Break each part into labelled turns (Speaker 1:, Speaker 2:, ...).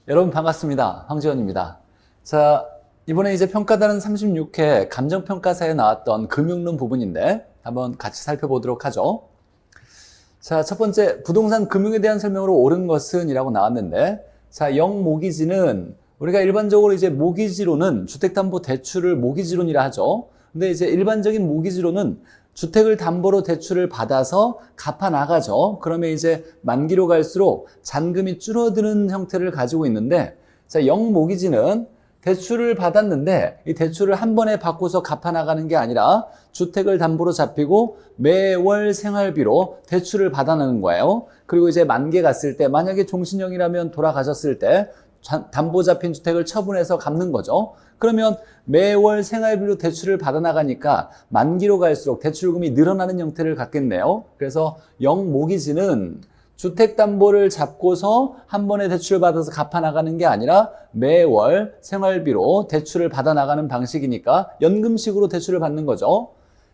Speaker 1: 여러분 반갑습니다. 황지원입니다. 자, 이번에 이제 평가단은 36회 감정평가사에 나왔던 금융론 부분인데 한번 같이 살펴보도록 하죠. 자, 첫 번째 부동산 금융에 대한 설명으로 옳은 것은 이라고 나왔는데, 자, 영모기지는 우리가 일반적으로 이제 모기지로는 주택담보대출을 모기지론이라 하죠. 근데 이제 일반적인 모기지로는 주택을 담보로 대출을 받아서 갚아 나가죠. 그러면 이제 만기로 갈수록 잔금이 줄어드는 형태를 가지고 있는데, 자, 영모기지는 대출을 받았는데 이 대출을 한 번에 받고서 갚아 나가는 게 아니라 주택을 담보로 잡히고 매월 생활비로 대출을 받아내는 거예요. 그리고 이제 만기 갔을 때 만약에 종신형이라면 돌아가셨을 때 담보 잡힌 주택을 처분해서 갚는 거죠. 그러면 매월 생활비로 대출을 받아나가니까 만기로 갈수록 대출금이 늘어나는 형태를 갖겠네요. 그래서 영모기지는 주택담보를 잡고서 한 번에 대출을 받아서 갚아나가는 게 아니라 매월 생활비로 대출을 받아나가는 방식이니까 연금식으로 대출을 받는 거죠.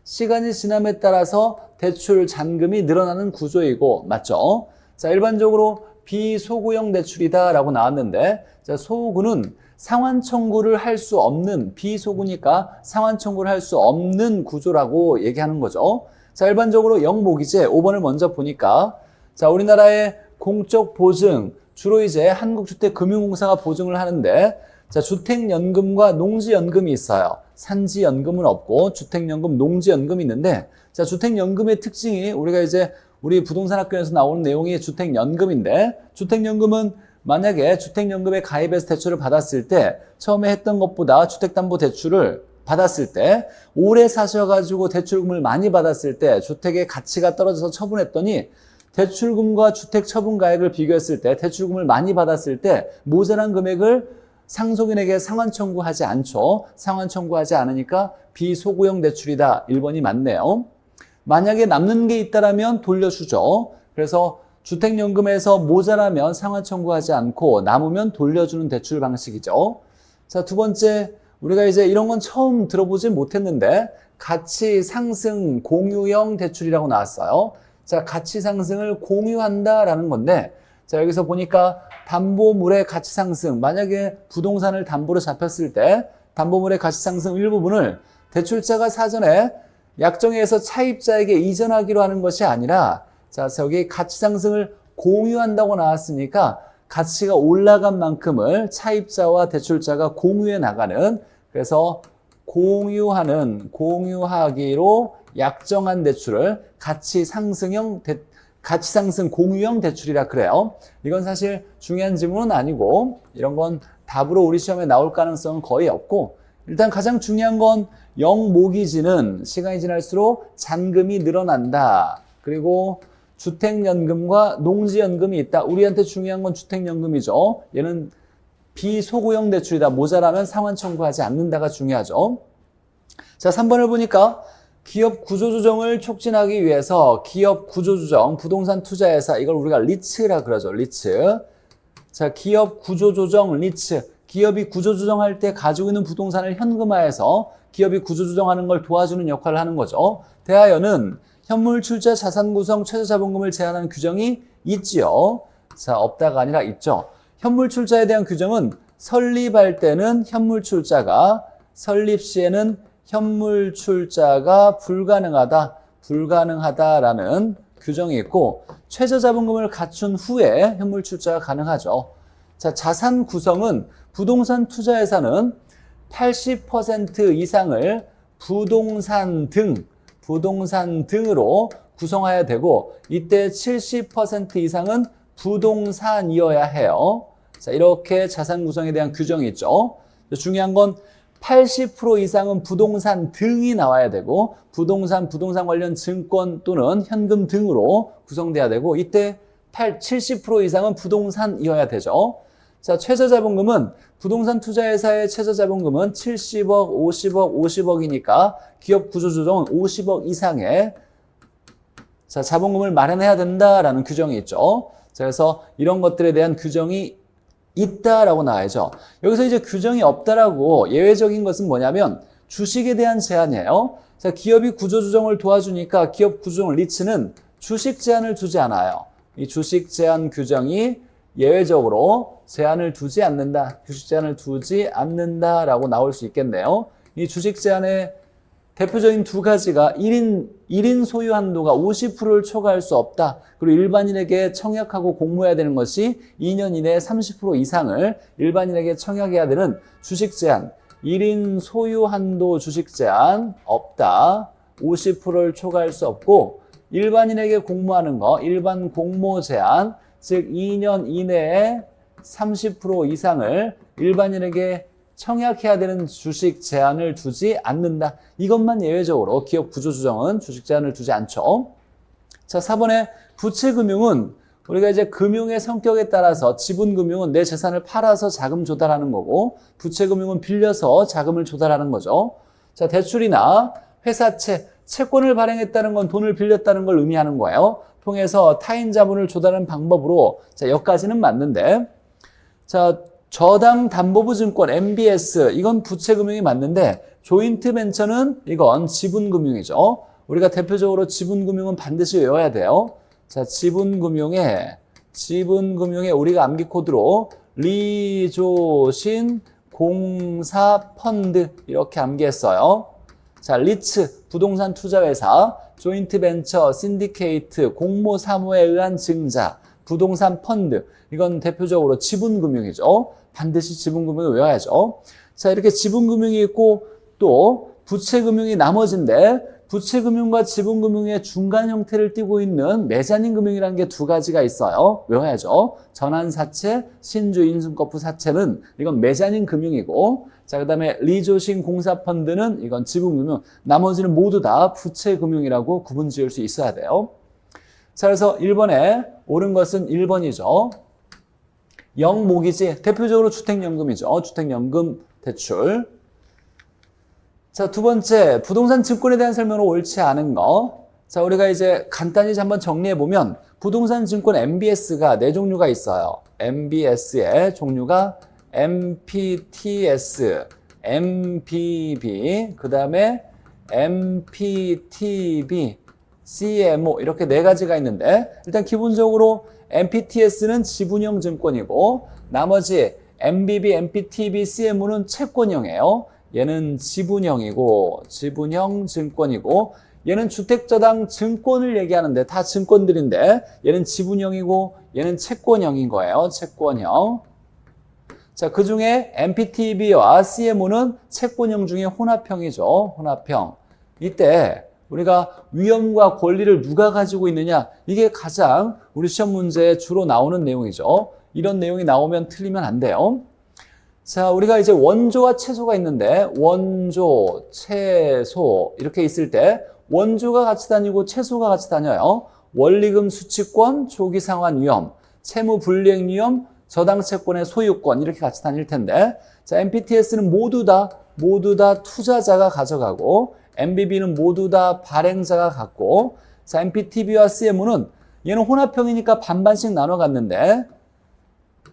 Speaker 1: 시간이 지남에 따라서 대출 잔금이 늘어나는 구조이고, 맞죠? 자, 일반적으로 비소구형 대출이다 라고 나왔는데, 자, 소구는 상환 청구를 할 수 없는, 비소구니까 상환 청구를 할 수 없는 구조라고 얘기하는 거죠. 자, 일반적으로 영모기지 5번을 먼저 보니까, 자, 우리나라의 공적 보증, 주로 이제 한국주택금융공사가 보증을 하는데, 자, 주택연금과 농지연금이 있어요. 산지연금은 없고 주택연금, 농지연금이 있는데, 자, 주택연금의 특징이 우리가 이제 우리 부동산학교에서 나오는 내용이 주택연금인데, 주택연금은 만약에 주택연금에 가입해서 대출을 받았을 때 처음에 했던 것보다 주택담보대출을 받았을 때 오래 사셔가지고 대출금을 많이 받았을 때 주택의 가치가 떨어져서 처분했더니 대출금과 주택 처분가액을 비교했을 때 대출금을 많이 받았을 때 모자란 금액을 상속인에게 상환 청구하지 않죠. 상환 청구하지 않으니까 비소구형 대출이다. 1번이 맞네요. 만약에 남는 게 있다라면 돌려주죠. 그래서 주택연금에서 모자라면 상환 청구하지 않고 남으면 돌려주는 대출 방식이죠. 자, 두 번째, 우리가 이제 이런 건 처음 들어보진 못했는데 가치 상승 공유형 대출이라고 나왔어요. 자, 가치 상승을 공유한다라는 건데, 자, 여기서 보니까 담보물의 가치 상승, 만약에 부동산을 담보로 잡혔을 때 담보물의 가치 상승 일부분을 대출자가 사전에 약정에서 차입자에게 이전하기로 하는 것이 아니라, 자, 저기 가치 상승을 공유한다고 나왔으니까 가치가 올라간 만큼을 차입자와 대출자가 공유해 나가는, 그래서 공유하기로 약정한 대출을 가치 상승 공유형 대출이라 그래요. 이건 사실 중요한 지문은 아니고 이런 건 답으로 우리 시험에 나올 가능성은 거의 없고, 일단 가장 중요한 건 영모기지는 시간이 지날수록 잔금이 늘어난다. 그리고 주택연금과 농지연금이 있다. 우리한테 중요한 건 주택연금이죠. 얘는 비소구형 대출이다. 모자라면 상환 청구하지 않는다가 중요하죠. 자, 3번을 보니까 기업 구조조정을 촉진하기 위해서 기업 구조조정, 부동산 투자회사, 이걸 우리가 리츠라 그러죠. 리츠. 자, 기업 구조조정, 리츠. 기업이 구조조정할 때 가지고 있는 부동산을 현금화해서 기업이 구조조정하는 걸 도와주는 역할을 하는 거죠. 대하여는 현물 출자 자산 구성 최저 자본금을 제한하는 규정이 있지요. 자, 없다가 아니라 있죠. 현물 출자에 대한 규정은 설립할 때는 현물 출자가, 설립 시에는 현물 출자가 불가능하다라는 규정이 있고, 최저 자본금을 갖춘 후에 현물 출자가 가능하죠. 자, 자산 구성은 부동산 투자회사는 80% 이상을 부동산 등으로 구성해야 되고, 이때 70% 이상은 부동산이어야 해요. 자, 이렇게 자산 구성에 대한 규정이 있죠. 중요한 건 80% 이상은 부동산 등이 나와야 되고, 부동산 관련 증권 또는 현금 등으로 구성돼야 되고, 이때 70% 이상은 부동산이어야 되죠. 자, 최저자본금은 부동산 투자회사의 최저자본금은 70억, 50억이니까 기업 구조조정은 50억 이상의, 자, 자본금을 마련해야 된다라는 규정이 있죠. 자, 그래서 이런 것들에 대한 규정이 있다라고 나와야죠. 여기서 이제 규정이 없다라고 예외적인 것은 뭐냐면 주식에 대한 제한이에요. 자, 기업이 구조조정을 도와주니까 기업 구조조정 리츠는 주식 제한을 두지 않아요. 이 주식 제한 규정이 예외적으로 제한을 두지 않는다. 주식 제한을 두지 않는다라고 나올 수 있겠네요. 이 주식 제한의 대표적인 두 가지가 1인 소유 한도가 50%를 초과할 수 없다. 그리고 일반인에게 청약하고 공모해야 되는 것이 2년 이내에 30% 이상을 일반인에게 청약해야 되는 주식 제한. 1인 소유 한도 주식 제한 없다. 50%를 초과할 수 없고 일반인에게 공모하는 거, 일반 공모 제한, 즉 2년 이내에 30% 이상을 일반인에게 청약해야 되는 주식 제한을 두지 않는다. 이것만 예외적으로 기업 구조조정은 주식 제한을 두지 않죠. 자, 4번에 부채금융은 우리가 이제 금융의 성격에 따라서 지분금융은 내 재산을 팔아서 자금 조달하는 거고 부채금융은 빌려서 자금을 조달하는 거죠. 자, 대출이나 회사채, 채권을 발행했다는 건 돈을 빌렸다는 걸 의미하는 거예요. 통해서 타인 자본을 조달하는 방법으로 자, 여기까지는 맞는데 자, 저당 담보부 증권 MBS 이건 부채금융이 맞는데 조인트 벤처는 이건 지분금융이죠. 우리가 대표적으로 지분금융은 반드시 외워야 돼요. 자, 지분금융에 우리가 암기 코드로 리조신 공사 펀드 이렇게 암기했어요. 자, 리츠 부동산 투자회사, 조인트 벤처, 신디케이트, 공모 사무에 의한 증자, 부동산 펀드 이건 대표적으로 지분금융이죠. 반드시 지분금융을 외워야죠. 자, 이렇게 지분금융이 있고 또 부채금융이 나머지인데 부채금융과 지분금융의 중간 형태를 띠고 있는 메자닌금융이라는 게 두 가지가 있어요. 외워야죠. 전환사채, 신주인증거푸 사채는 이건 메자닌금융이고 자, 그 다음에 리조신 공사펀드는 이건 지분금융, 나머지는 모두 다 부채금융이라고 구분 지을 수 있어야 돼요. 자, 그래서 1번에 옳은 것은 1번이죠. 영모기지, 대표적으로 주택연금이죠. 주택연금 대출. 자, 두 번째, 부동산 증권에 대한 설명으로 옳지 않은 거. 자, 우리가 이제 간단히 한번 정리해보면 부동산 증권 MBS가 네 종류가 있어요. MBS의 종류가 MPTS, MPB, 그 다음에 MPTB, CMO 이렇게 네 가지가 있는데 일단 기본적으로 MPTS는 지분형 증권이고 나머지 MBB, MPTB, CMO는 채권형이에요. 얘는 지분형이고 지분형 증권이고 얘는 주택저당 증권을 얘기하는데 다 증권들인데 얘는 지분형이고 얘는 채권형인 거예요. 채권형. 자, 그 중에 MPTB와 CMO는 채권형 중에 혼합형이죠. 혼합형. 이때 우리가 위험과 권리를 누가 가지고 있느냐 이게 가장 우리 시험 문제에 주로 나오는 내용이죠. 이런 내용이 나오면 틀리면 안 돼요. 자, 우리가 이제 원조와 채소가 있는데 원조, 채소 이렇게 있을 때 원조가 같이 다니고 채소가 같이 다녀요. 원리금 수취권, 조기 상환 위험, 채무 불이행 위험, 저당 채권의 소유권 이렇게 같이 다닐 텐데 자, MPTS는 모두 다 투자자가 가져가고 MBB는 모두 다 발행자가 갖고 자, MPTB와 CMO는 얘는 혼합형이니까 반반씩 나눠 갔는데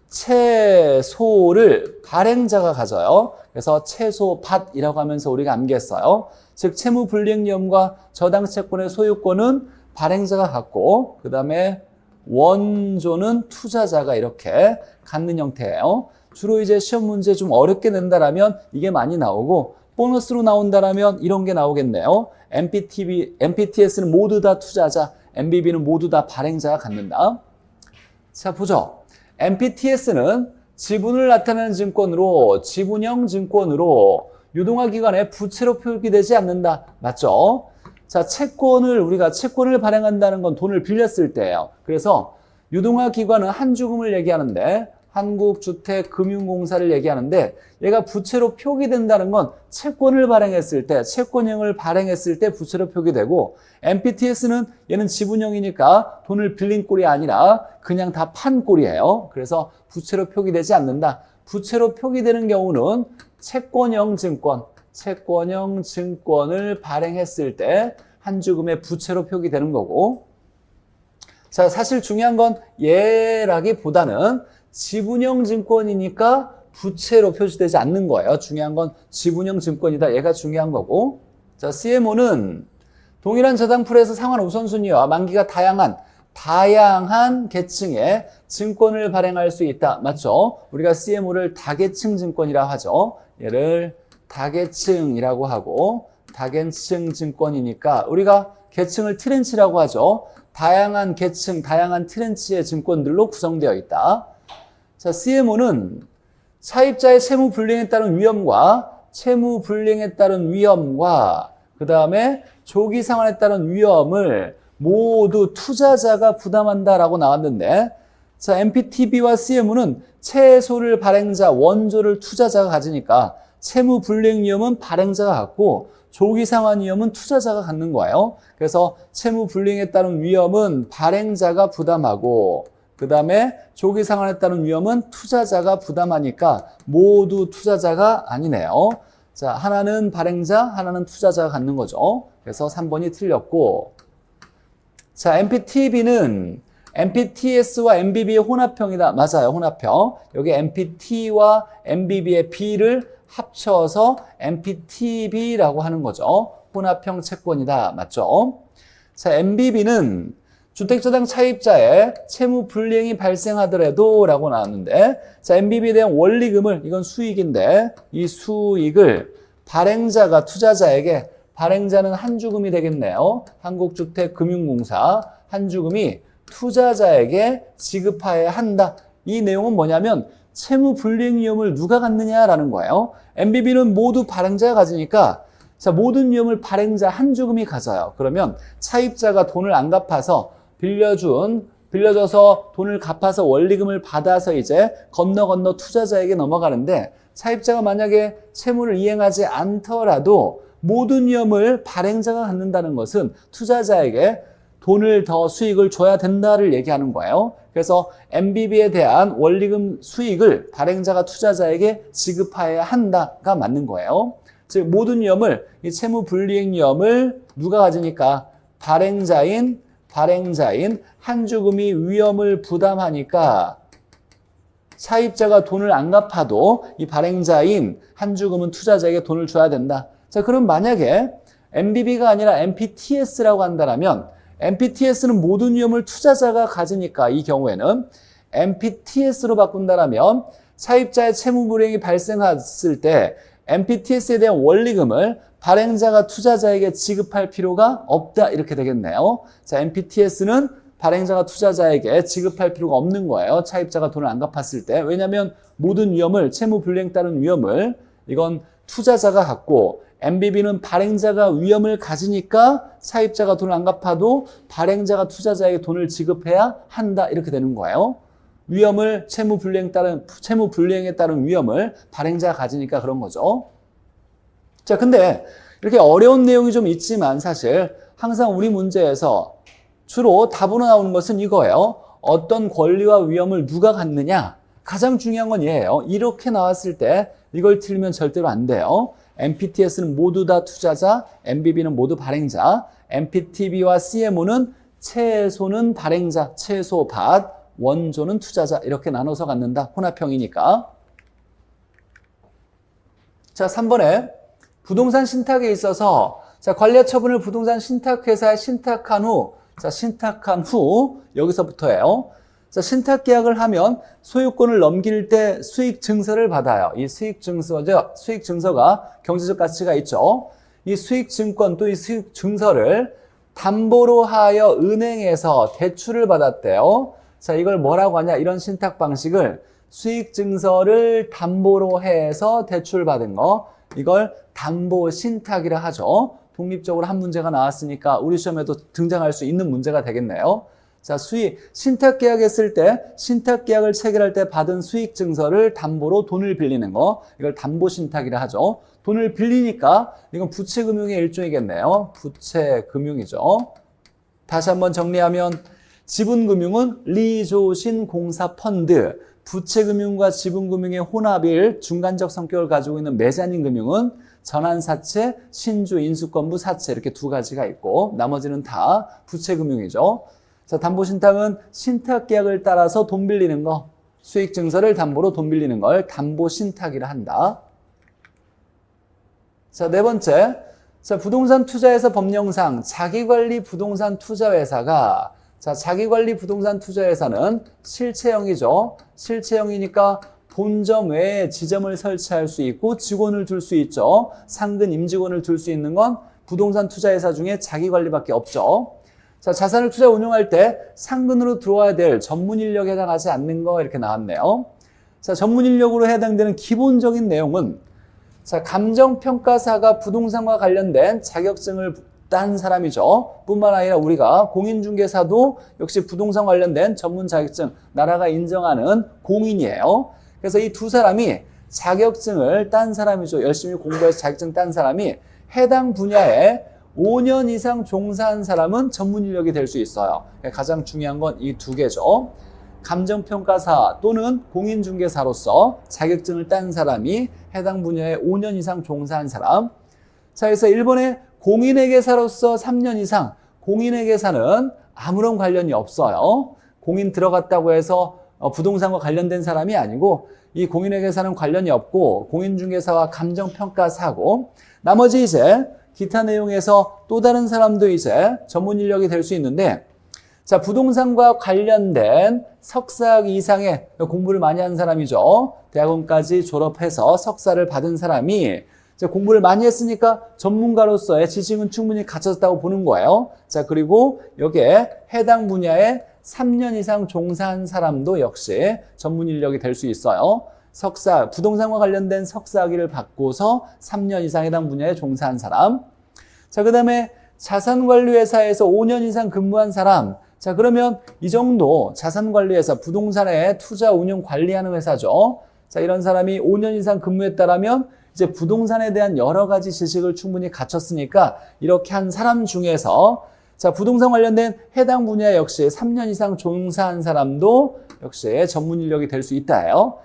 Speaker 1: 채소를 발행자가 가져요. 그래서 채소밭이라고 하면서 우리가 암기했어요. 즉 채무 불이행 위험과 저당 채권의 소유권은 발행자가 갖고 그 다음에 원조는 투자자가 이렇게 갖는 형태예요. 주로 이제 시험 문제 좀 어렵게 낸다라면 이게 많이 나오고 보너스로 나온다라면 이런 게 나오겠네요. MPTS는 모두 다 투자자, MBB는 모두 다 발행자가 갖는다. 자, 보죠. MPTS는 지분을 나타내는 증권으로 지분형 증권으로 유동화 기간에 부채로 표기되지 않는다. 맞죠? 자, 우리가 채권을 발행한다는 건 돈을 빌렸을 때예요. 그래서 유동화 기관은 한주금을 얘기하는데 한국주택금융공사를 얘기하는데 얘가 부채로 표기된다는 건 채권을 발행했을 때, 채권형을 발행했을 때 부채로 표기되고 MPTS는 얘는 지분형이니까 돈을 빌린 꼴이 아니라 그냥 다 판 꼴이에요. 그래서 부채로 표기되지 않는다. 부채로 표기되는 경우는 채권형 증권을 발행했을 때 한주금의 부채로 표기되는 거고 자, 사실 중요한 건 얘라기보다는 지분형 증권이니까 부채로 표시되지 않는 거예요. 중요한 건 지분형 증권이다. 얘가 중요한 거고. 자, CMO는 동일한 저당풀에서 상환 우선순위와 만기가 다양한 다양한 계층의 증권을 발행할 수 있다. 맞죠? 우리가 CMO를 다계층 증권이라 하죠. 얘를 다계층이라고 하고 다계층 증권이니까 우리가 계층을 트렌치라고 하죠. 다양한 계층, 다양한 트렌치의 증권들로 구성되어 있다. 자, CMO는 차입자의 채무 불이행에 따른 위험과 그 다음에 조기 상환에 따른 위험을 모두 투자자가 부담한다라고 나왔는데, 자, MPTB와 CMO는 채소를 발행자, 원조를 투자자가 가지니까 채무 불이행 위험은 발행자가 갖고 조기 상환 위험은 투자자가 갖는 거예요. 그래서 채무 불이행에 따른 위험은 발행자가 부담하고 그 다음에 조기 상환에 따른 위험은 투자자가 부담하니까 모두 투자자가 아니네요. 자, 하나는 발행자, 하나는 투자자가 갖는 거죠. 그래서 3번이 틀렸고, 자, MPTB는 MPTS와 MBB의 혼합형이다. 맞아요, 혼합형. 여기 MPT와 MBB의 B를 합쳐서 MPTB라고 하는 거죠. 혼합형 채권이다. 맞죠? 자, MBB는 주택자당 차입자의 채무 불이행이 발생하더라도 라고 나왔는데, 자, MBB에 대한 원리금을, 이건 수익인데 이 수익을 발행자가 투자자에게, 발행자는 한주금이 되겠네요. 한국주택금융공사 한주금이 투자자에게 지급하여야 한다. 이 내용은 뭐냐면 채무 불이행 위험을 누가 갖느냐라는 거예요. MBB는 모두 발행자가 가지니까, 자, 모든 위험을 발행자 한주금이 가져요. 그러면 차입자가 돈을 안 갚아서 빌려줘서 돈을 갚아서 원리금을 받아서 이제 건너 투자자에게 넘어가는데, 차입자가 만약에 채무를 이행하지 않더라도 모든 위험을 발행자가 갖는다는 것은 투자자에게 돈을 더 수익을 줘야 된다를 얘기하는 거예요. 그래서 MBB에 대한 원리금 수익을 발행자가 투자자에게 지급해야 한다가 맞는 거예요. 즉 모든 위험을, 이 채무 불이행 위험을 누가 가지니까 발행자인 한주금이 위험을 부담하니까 차입자가 돈을 안 갚아도 이 발행자인 한주금은 투자자에게 돈을 줘야 된다. 자, 그럼 만약에 MBB가 아니라 MPTS라고 한다면 MPTS는 모든 위험을 투자자가 가지니까 이 경우에는 MPTS로 바꾼다면 차입자의 채무 불이행이 발생했을 때 MPTS에 대한 원리금을 발행자가 투자자에게 지급할 필요가 없다 이렇게 되겠네요. 자, MPTS는 발행자가 투자자에게 지급할 필요가 없는 거예요. 차입자가 돈을 안 갚았을 때. 왜냐하면 모든 위험을, 채무 불이행 따른 위험을 이건 투자자가 갖고 MBB는 발행자가 위험을 가지니까 차입자가 돈을 안 갚아도 발행자가 투자자에게 돈을 지급해야 한다 이렇게 되는 거예요. 위험을, 채무 불이행에 따른 위험을 발행자가 가지니까 그런 거죠. 자, 근데 이렇게 어려운 내용이 좀 있지만 사실 항상 우리 문제에서 주로 답으로 나오는 것은 이거예요. 어떤 권리와 위험을 누가 갖느냐? 가장 중요한 건 얘예요. 이렇게 나왔을 때 이걸 틀리면 절대로 안 돼요. MPTS는 모두 다 투자자, MBB는 모두 발행자, MPTB와 CMO는 채소는 발행자, 채소 밭, 원조는 투자자 이렇게 나눠서 갖는다. 혼합형이니까. 자, 3번에 부동산 신탁에 있어서 자, 관리와 처분을 부동산 신탁회사에 신탁한 후 여기서부터예요. 자, 신탁 계약을 하면 소유권을 넘길 때 수익 증서를 받아요. 이 수익 증서가 경제적 가치가 있죠. 이 수익 증권 또 이 수익 증서를 담보로 하여 은행에서 대출을 받았대요. 자, 이걸 뭐라고 하냐? 이런 신탁 방식을 수익 증서를 담보로 해서 대출 받은 거, 이걸 담보 신탁이라 하죠. 독립적으로 한 문제가 나왔으니까 우리 시험에도 등장할 수 있는 문제가 되겠네요. 자, 신탁 계약했을 때, 신탁 계약을 체결할 때 받은 수익 증서를 담보로 돈을 빌리는 거, 이걸 담보 신탁이라 하죠. 돈을 빌리니까 이건 부채 금융의 일종이겠네요. 부채 금융이죠. 다시 한번 정리하면 지분금융은 리조신공사 펀드, 부채금융과 지분금융의 혼합일 중간적 성격을 가지고 있는 메자닌 금융은 전환사채, 신주, 인수권부 사채 이렇게 두 가지가 있고 나머지는 다 부채금융이죠. 자, 담보신탁은 신탁계약을 따라서 돈 빌리는 거, 수익증서를 담보로 돈 빌리는 걸 담보신탁이라 한다. 자, 네 번째. 자, 부동산 투자에서 법령상 자기관리 부동산 투자회사가 자, 자기관리 부동산 투자회사는 실체형이죠. 실체형이니까 본점 외에 지점을 설치할 수 있고 직원을 둘 수 있죠. 상근 임직원을 둘 수 있는 건 부동산 투자회사 중에 자기관리밖에 없죠. 자, 자산을 투자 운용할 때 상근으로 들어와야 될 전문 인력에 해당하지 않는 거 이렇게 나왔네요. 자, 전문 인력으로 해당되는 기본적인 내용은 자, 감정평가사가 부동산과 관련된 자격증을 딴 사람이죠. 뿐만 아니라 우리가 공인중개사도 역시 부동산 관련된 전문 자격증 나라가 인정하는 공인이에요. 그래서 이 두 사람이 자격증을 딴 사람이죠. 열심히 공부해서 자격증 딴 사람이 해당 분야에 5년 이상 종사한 사람은 전문 인력이 될 수 있어요. 가장 중요한 건 이 두 개죠. 감정평가사 또는 공인중개사로서 자격증을 딴 사람이 해당 분야에 5년 이상 종사한 사람. 자, 그래서 1번에 공인회계사로서 3년 이상. 공인회계사는 아무런 관련이 없어요. 공인 들어갔다고 해서 부동산과 관련된 사람이 아니고 이 공인회계사는 관련이 없고 공인중개사와 감정평가사고 나머지 이제 기타 내용에서 또 다른 사람도 이제 전문 인력이 될 수 있는데 자, 부동산과 관련된 석사 이상의 공부를 많이 한 사람이죠. 대학원까지 졸업해서 석사를 받은 사람이 이제 공부를 많이 했으니까 전문가로서의 지식은 충분히 갖췄다고 보는 거예요. 자, 그리고 여기에 해당 분야에 3년 이상 종사한 사람도 역시 전문 인력이 될 수 있어요. 석사, 부동산과 관련된 석사학위를 받고서 3년 이상 해당 분야에 종사한 사람. 자, 그 다음에 자산관리회사에서 5년 이상 근무한 사람. 자, 그러면 이 정도 자산관리회사, 부동산에 투자 운용 관리하는 회사죠. 자, 이런 사람이 5년 이상 근무했다라면 이제 부동산에 대한 여러 가지 지식을 충분히 갖췄으니까 이렇게 한 사람 중에서 자, 부동산 관련된 해당 분야 역시 3년 이상 종사한 사람도 역시 전문 인력이 될 수 있다예요.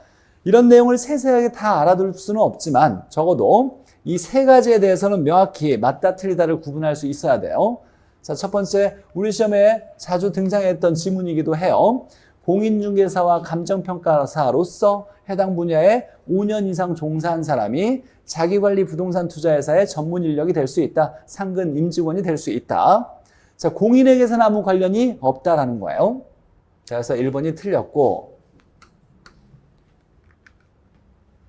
Speaker 1: 이런 내용을 세세하게 다 알아둘 수는 없지만 적어도 이 세 가지에 대해서는 명확히 맞다 틀리다를 구분할 수 있어야 돼요. 자, 첫 번째, 우리 시험에 자주 등장했던 지문이기도 해요. 공인중개사와 감정평가사로서 해당 분야에 5년 이상 종사한 사람이 자기관리 부동산 투자회사의 전문 인력이 될 수 있다. 상근 임직원이 될 수 있다. 자, 공인회계사는 아무 관련이 없다라는 거예요. 자, 그래서 1번이 틀렸고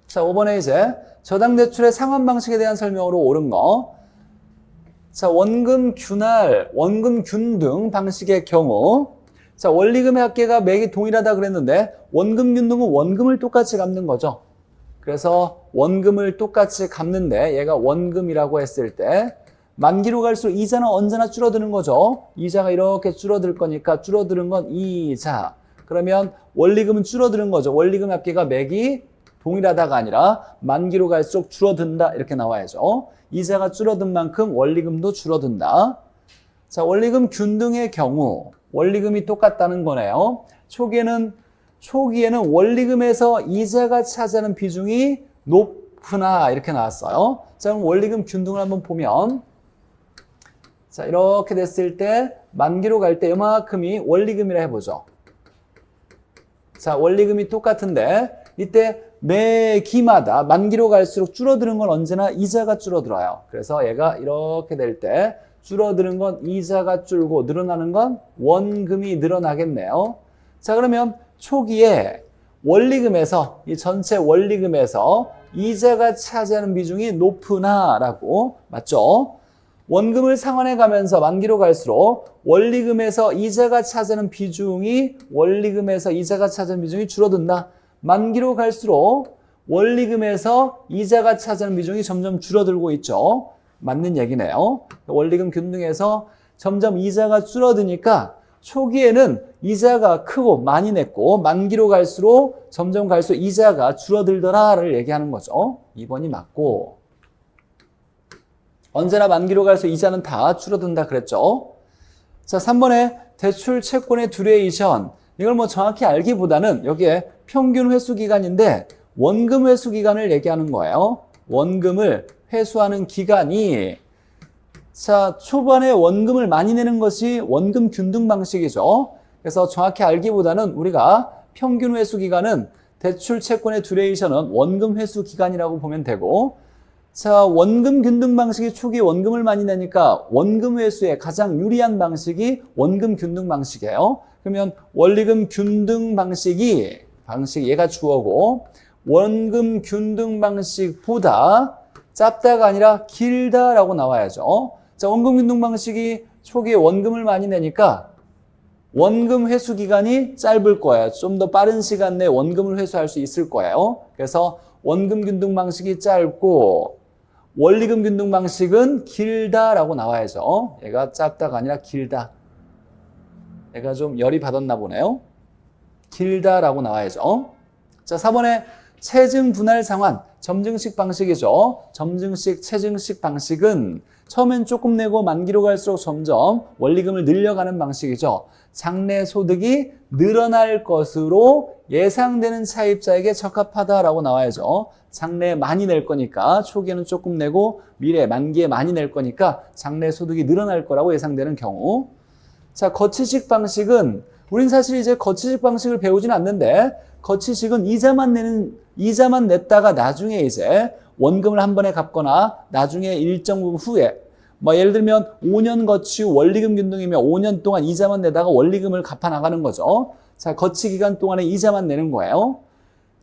Speaker 1: 자, 5번에 이제 저당대출의 상환 방식에 대한 설명으로 옳은 거. 자, 원금 균할, 원금 균등 방식의 경우 자, 원리금의 합계가 매기 동일하다 그랬는데 원금 균등은 원금을 똑같이 갚는 거죠. 그래서 원금을 똑같이 갚는데 얘가 원금이라고 했을 때 만기로 갈수록 이자는 언제나 줄어드는 거죠. 이자가 이렇게 줄어들 거니까 줄어드는 건 이자. 그러면 원리금은 줄어드는 거죠. 원리금 합계가 매기 동일하다가 아니라 만기로 갈수록 줄어든다 이렇게 나와야죠. 이자가 줄어든 만큼 원리금도 줄어든다. 자, 원리금 균등의 경우 원리금이 똑같다는 거네요. 초기에는 원리금에서 이자가 차지하는 비중이 높으나 이렇게 나왔어요. 자, 그럼 원리금 균등을 한번 보면 자, 이렇게 됐을 때 만기로 갈 때 이만큼이 원리금이라 해보죠. 자, 원리금이 똑같은데 이때 매기마다 만기로 갈수록 줄어드는 건 언제나 이자가 줄어들어요. 그래서 얘가 이렇게 될 때 줄어드는 건 이자가 줄고 늘어나는 건 원금이 늘어나겠네요. 자, 그러면 초기에 원리금에서 이 전체 원리금에서 이자가 차지하는 비중이 높으나 라고 맞죠? 원금을 상환해 가면서 만기로 갈수록 원리금에서 이자가 차지하는 비중이 줄어든다. 만기로 갈수록 원리금에서 이자가 차지하는 비중이 점점 줄어들고 있죠. 맞는 얘기네요. 원리금 균등에서 점점 이자가 줄어드니까 초기에는 이자가 크고 많이 냈고 만기로 갈수록 점점 갈수록 이자가 줄어들더라를 얘기하는 거죠. 2번이 맞고 언제나 만기로 갈수록 이자는 다 줄어든다 그랬죠. 자, 3번에 대출 채권의 듀레이션 이걸 뭐 정확히 알기보다는 여기에 평균 회수 기간인데 원금 회수 기간을 얘기하는 거예요. 원금을 회수하는 기간이 자, 초반에 원금을 많이 내는 것이 원금 균등 방식이죠. 그래서 정확히 알기보다는 우리가 평균 회수 기간은 대출 채권의 듀레이션은 원금 회수 기간이라고 보면 되고 자, 원금 균등 방식이 초기 원금을 많이 내니까 원금 회수에 가장 유리한 방식이 원금 균등 방식이에요. 그러면 원리금 균등 방식 얘가 주어고 원금 균등 방식보다 짧다가 아니라 길다라고 나와야죠. 자, 원금 균등 방식이 초기에 원금을 많이 내니까 원금 회수 기간이 짧을 거예요. 좀 더 빠른 시간 내에 원금을 회수할 수 있을 거예요. 그래서 원금 균등 방식이 짧고 원리금 균등 방식은 길다라고 나와야죠. 얘가 짧다가 아니라 길다. 얘가 좀 열이 받았나 보네요. 길다라고 나와야죠. 자, 4번에 체증 분할 상환, 점증식 방식이죠. 점증식, 체증식 방식은 처음엔 조금 내고 만기로 갈수록 점점 원리금을 늘려가는 방식이죠. 장래 소득이 늘어날 것으로 예상되는 차입자에게 적합하다라고 나와야죠. 장래에 많이 낼 거니까 초기에는 조금 내고 미래 만기에 많이 낼 거니까 장래 소득이 늘어날 거라고 예상되는 경우. 자, 거치식 방식은 우린 사실 이제 거치식 방식을 배우진 않는데 거치식은 이자만 냈다가 나중에 이제 원금을 한 번에 갚거나 나중에 일정 부분 후에 뭐 예를 들면 5년 거치 후 원리금 균등이면 5년 동안 이자만 내다가 원리금을 갚아 나가는 거죠. 자, 거치 기간 동안에 이자만 내는 거예요.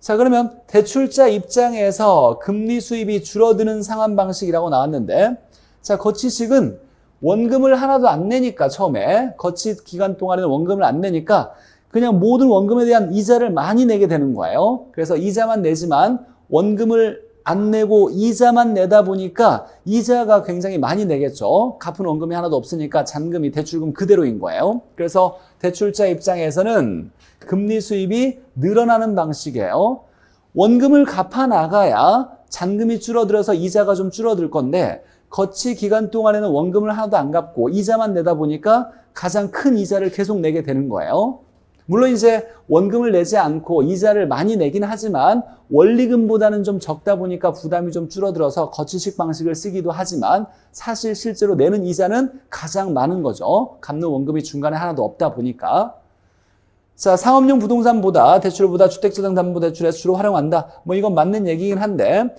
Speaker 1: 자, 그러면 대출자 입장에서 금리 수입이 줄어드는 상환 방식이라고 나왔는데, 자, 거치식은 원금을 하나도 안 내니까 처음에 거치 기간 동안에는 원금을 안 내니까 그냥 모든 원금에 대한 이자를 많이 내게 되는 거예요. 그래서 이자만 내지만 원금을 안 내고 이자만 내다 보니까 이자가 굉장히 많이 내겠죠. 갚은 원금이 하나도 없으니까 잔금이 대출금 그대로인 거예요. 그래서 대출자 입장에서는 금리 수입이 늘어나는 방식이에요. 원금을 갚아 나가야 잔금이 줄어들어서 이자가 좀 줄어들 건데 거치 기간 동안에는 원금을 하나도 안 갚고 이자만 내다 보니까 가장 큰 이자를 계속 내게 되는 거예요. 물론 이제 원금을 내지 않고 이자를 많이 내긴 하지만 원리금보다는 좀 적다 보니까 부담이 좀 줄어들어서 거치식 방식을 쓰기도 하지만 사실 실제로 내는 이자는 가장 많은 거죠. 갚는 원금이 중간에 하나도 없다 보니까. 자, 상업용 부동산보다 대출보다 주택재정담보대출에서 주로 활용한다. 뭐 이건 맞는 얘기긴 한데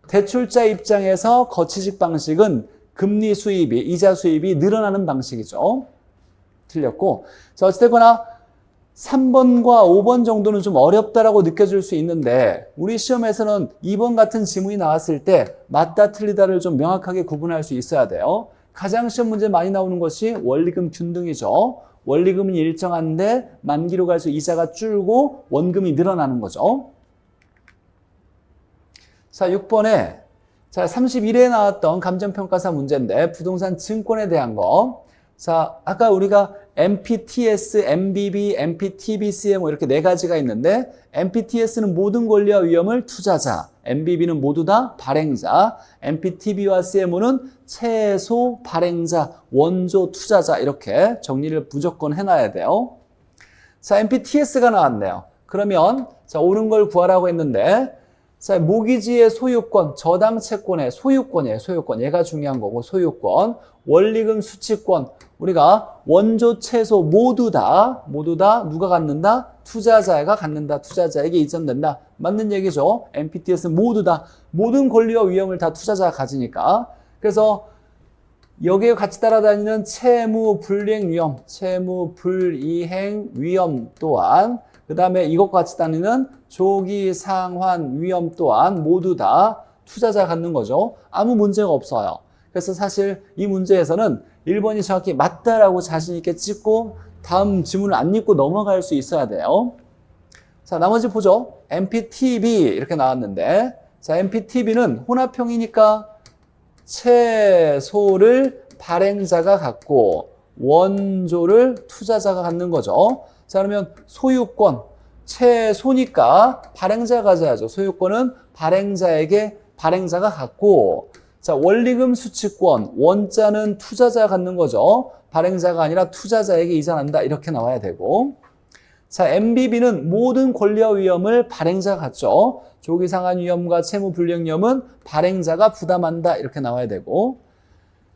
Speaker 1: 대출자 입장에서 거치식 방식은 금리 수입이, 이자 수입이 늘어나는 방식이죠. 틀렸고. 자, 어찌됐거나 3번과 5번 정도는 좀 어렵다라고 느껴질 수 있는데 우리 시험에서는 2번 같은 지문이 나왔을 때 맞다 틀리다를 좀 명확하게 구분할 수 있어야 돼요. 가장 시험 문제 많이 나오는 것이 원리금 균등이죠. 원리금은 일정한데 만기로 갈수록 이자가 줄고 원금이 늘어나는 거죠. 자, 6번에 자 31회에 나왔던 감정평가사 문제인데 부동산 증권에 대한 거. 자, 아까 우리가 MPTS, MBB, MPTBCM 뭐 이렇게 네 가지가 있는데 MPTS는 모든 권리와 위험을 투자자, MBB는 모두 다 발행자, MPTB와 CMO는 최소 발행자, 원조 투자자 이렇게 정리를 무조건 해놔야 돼요. 자, MPTS가 나왔네요. 그러면 자 옳은 걸 구하라고 했는데 자, 모기지의 소유권, 저당 채권의 소유권이에요. 소유권. 얘가 중요한 거고 소유권, 원리금 수취권. 우리가 원조 최소 모두 다 누가 갖는다? 투자자가 갖는다. 투자자에게 이전된다. 맞는 얘기죠. MPTS는 모두 다 모든 권리와 위험을 다 투자자가 가지니까. 그래서 여기에 같이 따라다니는 채무 불이행 위험 또한 그 다음에 이것과 같이 다니는 조기 상환 위험 또한 모두 다 투자자가 갖는 거죠. 아무 문제가 없어요. 그래서 사실 이 문제에서는 1번이 정확히 맞다라고 자신 있게 찍고 다음 지문을 안 읽고 넘어갈 수 있어야 돼요. 자, 나머지 보죠. MPTB 이렇게 나왔는데 자, MPTB는 혼합형이니까 최소를 발행자가 갖고 원조를 투자자가 갖는 거죠. 자, 그러면 소유권, 최소니까 발행자가 가져야죠. 소유권은 발행자가 갖고 자, 원리금 수취권, 원자는 투자자가 갖는 거죠. 발행자가 아니라 투자자에게 이전한다. 이렇게 나와야 되고 자, MBB는 모든 권리와 위험을 발행자가 갖죠. 조기상환 위험과 채무불이행 위험은 발행자가 부담한다. 이렇게 나와야 되고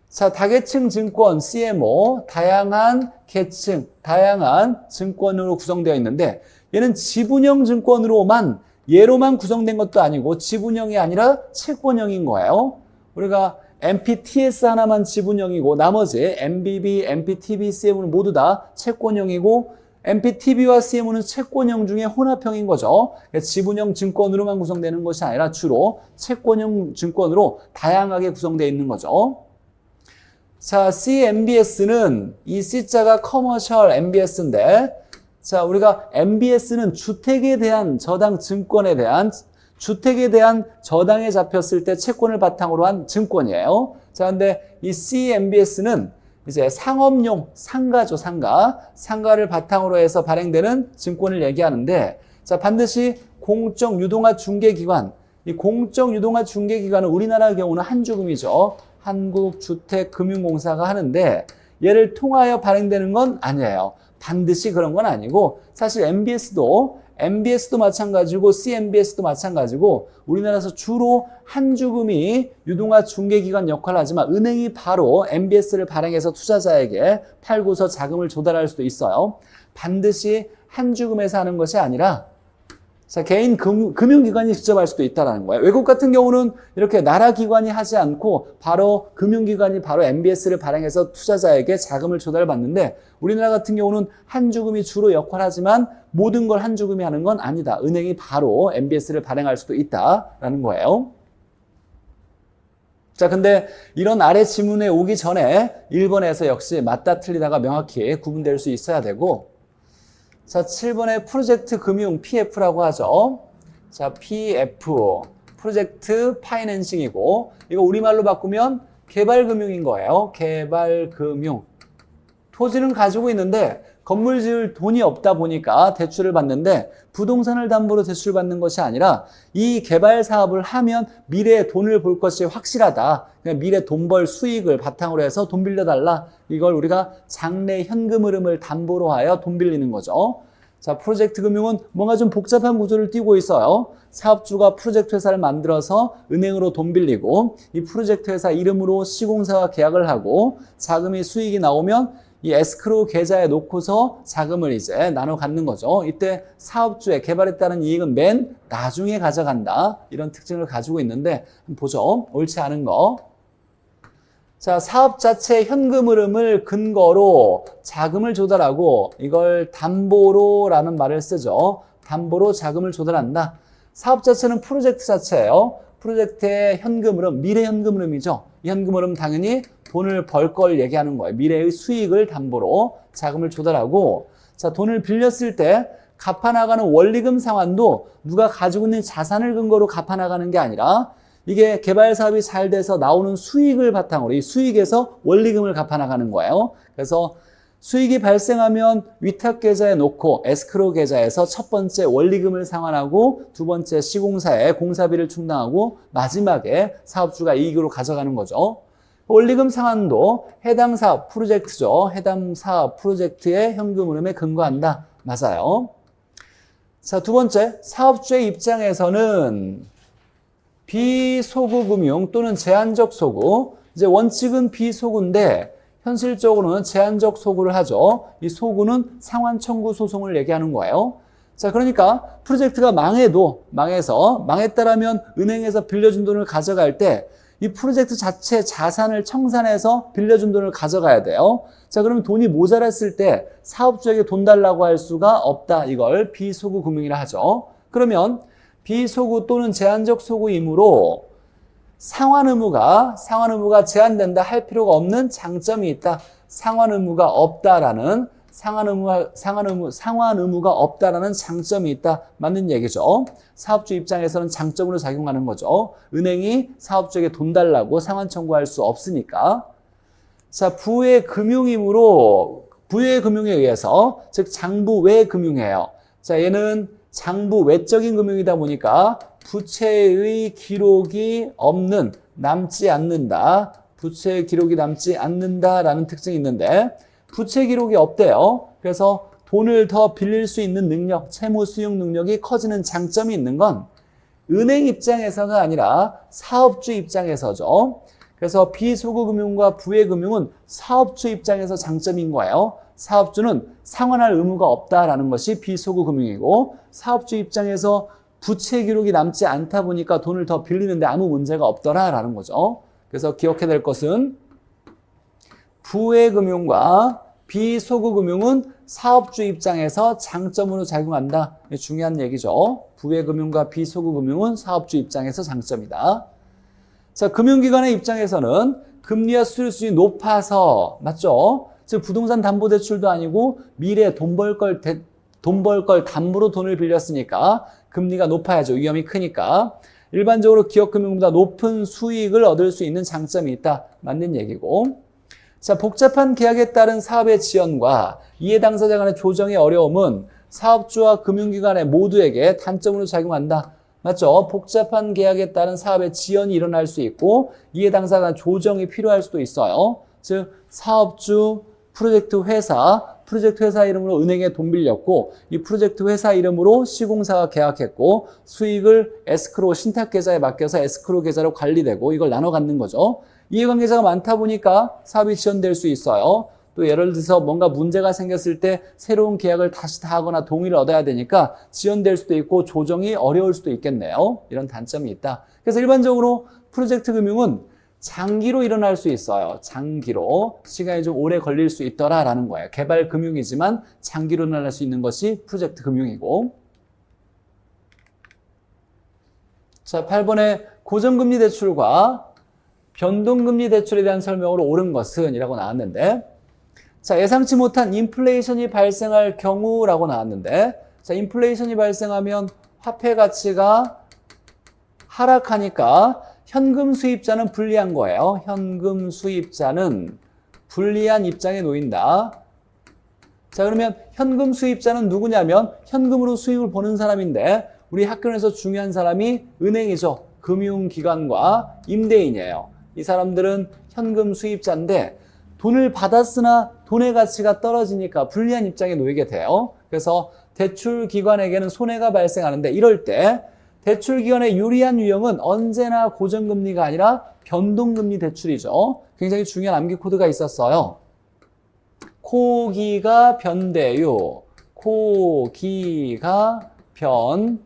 Speaker 1: 자, 다계층 증권 CMO 다양한 계층, 다양한 증권으로 구성되어 있는데 얘는 지분형 증권으로만 얘로만 구성된 것도 아니고 지분형이 아니라 채권형인 거예요. 우리가 MPTS 하나만 지분형이고 나머지 MBB, MPTB, CM은 모두 다 채권형이고 MPTB와 CM은 채권형 중에 혼합형인 거죠. 지분형 증권으로만 구성되는 것이 아니라 주로 채권형 증권으로 다양하게 구성되어 있는 거죠. 자, CMBS는 이 C자가 커머셜 MBS인데, 자, 우리가 MBS는 주택에 대한 저당 증권에 대한 주택에 대한 저당에 잡혔을 때 채권을 바탕으로 한 증권이에요. 자, 근데 이 CMBS는 이제 상업용 상가죠, 상가. 상가를 바탕으로 해서 발행되는 증권을 얘기하는데, 자, 반드시 공적 유동화 중개기관. 이 공적 유동화 중개기관은 우리나라 경우는 한주금이죠. 한국주택금융공사가 하는데, 얘를 통하여 발행되는 건 아니에요. 반드시 그런 건 아니고, 사실 MBS도 마찬가지고 CMBS도 마찬가지고 우리나라에서 주로 한주금이 유동화 중개기관 역할을 하지만 은행이 바로 MBS를 발행해서 투자자에게 팔고서 자금을 조달할 수도 있어요. 반드시 한주금에서 하는 것이 아니라 자, 개인 금융기관이 직접 할 수도 있다는 거예요. 외국 같은 경우는 이렇게 나라 기관이 하지 않고 바로 금융기관이 바로 MBS를 발행해서 투자자에게 자금을 조달받는데 우리나라 같은 경우는 한주금이 주로 역할하지만 모든 걸 한주금이 하는 건 아니다. 은행이 바로 MBS를 발행할 수도 있다라는 거예요. 자, 근데 이런 아래 지문에 오기 전에 1번에서 역시 맞다 틀리다가 명확히 구분될 수 있어야 되고 자, 7번에 프로젝트 금융 PF라고 하죠. 자, PF, 프로젝트 파이낸싱이고, 이거 우리말로 바꾸면 개발금융인 거예요. 개발금융. 토지는 가지고 있는데, 건물 지을 돈이 없다 보니까 대출을 받는데, 부동산을 담보로 대출을 받는 것이 아니라, 이 개발 사업을 하면 미래에 돈을 벌 것이 확실하다. 그러니까 미래 돈 벌 수익을 바탕으로 해서 돈 빌려달라. 이걸 우리가 장래 현금 흐름을 담보로 하여 돈 빌리는 거죠. 자, 프로젝트 금융은 뭔가 좀 복잡한 구조를 띠고 있어요. 사업주가 프로젝트 회사를 만들어서 은행으로 돈 빌리고 이 프로젝트 회사 이름으로 시공사와 계약을 하고 자금이 수익이 나오면 이 에스크로우 계좌에 놓고서 자금을 이제 나눠 갖는 거죠. 이때 사업주의 개발에 따른 이익은 맨 나중에 가져간다. 이런 특징을 가지고 있는데 보죠. 옳지 않은 거. 자, 사업 자체의 현금 흐름을 근거로 자금을 조달하고 이걸 담보로라는 말을 쓰죠. 담보로 자금을 조달한다. 사업 자체는 프로젝트 자체예요. 프로젝트의 현금 흐름, 미래 현금 흐름이죠. 이 현금 흐름 당연히 돈을 벌 걸 얘기하는 거예요. 미래의 수익을 담보로 자금을 조달하고 자, 돈을 빌렸을 때 갚아나가는 원리금 상환도 누가 가지고 있는 자산을 근거로 갚아나가는 게 아니라 이게 개발 사업이 잘 돼서 나오는 수익을 바탕으로 이 수익에서 원리금을 갚아나가는 거예요. 그래서 수익이 발생하면 위탁 계좌에 놓고 에스크로우 계좌에서 첫 번째 원리금을 상환하고 두 번째 시공사에 공사비를 충당하고 마지막에 사업주가 이익으로 가져가는 거죠. 원리금 상환도 해당 사업 프로젝트죠. 해당 사업 프로젝트의 현금 흐름에 근거한다. 맞아요. 자, 두 번째, 사업주의 입장에서는 비소구 금융 또는 제한적 소구. 이제 원칙은 비소구인데 현실적으로는 제한적 소구를 하죠. 이 소구는 상환 청구 소송을 얘기하는 거예요. 자, 그러니까 프로젝트가 망해서 망했다라면 은행에서 빌려준 돈을 가져갈 때 이 프로젝트 자체 자산을 청산해서 빌려준 돈을 가져가야 돼요. 자, 그러면 돈이 모자랐을 때 사업주에게 돈 달라고 할 수가 없다. 이걸 비소구 금융이라 하죠. 그러면 비소구 또는 제한적 소구이므로 상환 의무가 제한된다 할 필요가 없는 장점이 있다. 상환 의무가 없다라는 상환 의무가 없다라는 장점이 있다. 맞는 얘기죠. 사업주 입장에서는 장점으로 작용하는 거죠. 은행이 사업주에게 돈 달라고 상환 청구할 수 없으니까. 자, 부의 금융이므로 부의 금융에 의해서 즉 장부 외 금융이에요. 자, 얘는 장부 외적인 금융이다 보니까 부채의 기록이 남지 않는다. 부채의 기록이 남지 않는다라는 특징이 있는데 부채 기록이 없대요. 그래서 돈을 더 빌릴 수 있는 능력, 채무 수용 능력이 커지는 장점이 있는 건 은행 입장에서가 아니라 사업주 입장에서죠. 그래서 비소구 금융과 부의 금융은 사업주 입장에서 장점인 거예요. 사업주는 상환할 의무가 없다라는 것이 비소구 금융이고 사업주 입장에서 부채 기록이 남지 않다 보니까 돈을 더 빌리는데 아무 문제가 없더라라는 거죠. 그래서 기억해야 될 것은 부외금융과 비소구금융은 사업주 입장에서 장점으로 작용한다. 중요한 얘기죠. 부외금융과 비소구금융은 사업주 입장에서 장점이다. 자, 금융기관의 입장에서는 금리와 수수료 수준이 높아서, 맞죠? 즉 부동산 담보대출도 아니고 미래에 돈 벌 걸 담보로 돈을 빌렸으니까 금리가 높아야죠. 위험이 크니까. 일반적으로 기업금융보다 높은 수익을 얻을 수 있는 장점이 있다. 맞는 얘기고. 자, 복잡한 계약에 따른 사업의 지연과 이해 당사자 간의 조정의 어려움은 사업주와 금융기관의 모두에게 단점으로 작용한다. 맞죠? 복잡한 계약에 따른 사업의 지연이 일어날 수 있고 이해 당사자 간 조정이 필요할 수도 있어요. 즉 사업주, 프로젝트 회사 이름으로 은행에 돈 빌렸고 이 프로젝트 회사 이름으로 시공사가 계약했고 수익을 에스크로 신탁 계좌에 맡겨서 에스크로 계좌로 관리되고 이걸 나눠 갖는 거죠. 이해관계자가 많다 보니까 사업이 지연될 수 있어요. 또 예를 들어서 뭔가 문제가 생겼을 때 새로운 계약을 다시 다 하거나 동의를 얻어야 되니까 지연될 수도 있고 조정이 어려울 수도 있겠네요. 이런 단점이 있다. 그래서 일반적으로 프로젝트 금융은 장기로 일어날 수 있어요. 장기로. 시간이 좀 오래 걸릴 수 있더라라는 거예요. 개발 금융이지만 장기로 일어날 수 있는 것이 프로젝트 금융이고. 자, 8번에 고정금리 대출과 변동금리 대출에 대한 설명으로 옳은 것은 이라고 나왔는데 자, 예상치 못한 인플레이션이 발생할 경우라고 나왔는데 자, 인플레이션이 발생하면 화폐 가치가 하락하니까 현금 수입자는 불리한 거예요. 현금 수입자는 불리한 입장에 놓인다. 자, 그러면 현금 수입자는 누구냐면 현금으로 수익을 보는 사람인데 우리 학교에서 중요한 사람이 은행이죠. 금융기관과 임대인이에요. 이 사람들은 현금 수입자인데 돈을 받았으나 돈의 가치가 떨어지니까 불리한 입장에 놓이게 돼요. 그래서 대출기관에게는 손해가 발생하는데 이럴 때 대출기관의 유리한 유형은 언제나 고정금리가 아니라 변동금리 대출이죠. 굉장히 중요한 암기 코드가 있었어요. 코기가 변대유, 코기가 변대유